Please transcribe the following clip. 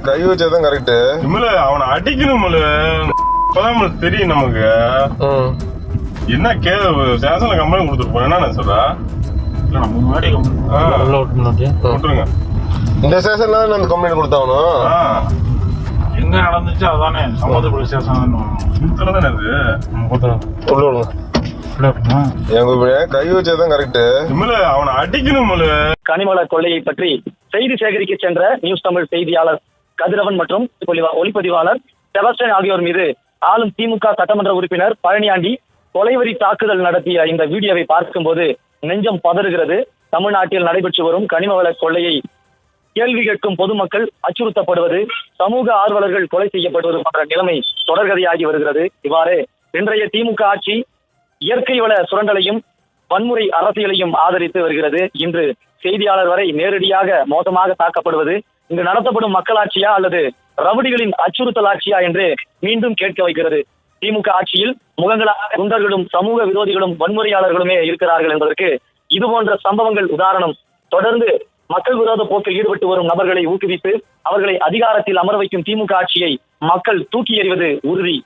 கை வச்சதான் correct. அவனை அடிக்கணும் தெரியும் நமக்கு என்ன ஸ்டேஷன்ல கம்ப்ளைண்ட் கொடுத்துருப்போம். என்ன சொல்றா விட்டுருங்க. இந்த ஸ்டேஷன்ல அந்த கம்ப்ளைண்ட் கொடுத்தாவணும். எங்க நடந்துச்சு அதானே சமுதிர போலீஸ் ஸ்டேஷன் தானே அது. உள்ள விடுங்க. கை வச்சதான் கரெக்ட். அவனை அடிக்கணும். கனிமல கொள்ளையை பற்றி செய்தி சேகரிக்க சென்ற நியூஸ் தமிழ் செய்தியாளர் கதிரவன் மற்றும் ஒளிப்பதிவாளர் செபஸ்டியன் ஆகியோர் மீது ஆளும் திமுக சட்டமன்ற உறுப்பினர் பழனியாண்டி கொலைவெறி தாக்குதல் நடத்திய இந்த வீடியோவை பார்க்கும்போது நெஞ்சம் பதறுகிறது. தமிழ்நாட்டில் நடைபெற்று வரும் கனிம வள கொள்ளையை கேள்வி கேட்கும் பொதுமக்கள் அச்சுறுத்தப்படுவது, சமூக ஆர்வலர்கள் கொலை செய்யப்படுவது போன்ற நிலைமை தொடர்கதையாகி வருகிறது. இவ்வாறு இன்றைய திமுக ஆட்சி இயற்கை வள சுரண்டலையும் வன்முறை அரசியலையும் ஆதரித்து வருகிறது. இன்று செய்தியாளர் வரை நேரடியாக மோசமாக தாக்கப்படுவது இங்கு நடத்தப்படும் மக்களாட்சியா அல்லது ரவுடிகளின் அச்சுறுத்தல் ஆட்சியா என்று மீண்டும் கேட்க வைக்கிறது. திமுக ஆட்சியில் முகங்களாக குண்டர்களும் சமூக விரோதிகளும் வன்முறையாளர்களுமே இருக்கிறார்கள் என்பதற்கு இது போன்ற சம்பவங்கள் உதாரணம். தொடர்ந்து மக்கள் விரோத போக்கில் ஈடுபட்டு வரும் நபர்களை ஊக்குவித்து அவர்களை அதிகாரத்தில் அமர வைக்கும் திமுக ஆட்சியை மக்கள் தூக்கி எறிவது உறுதி.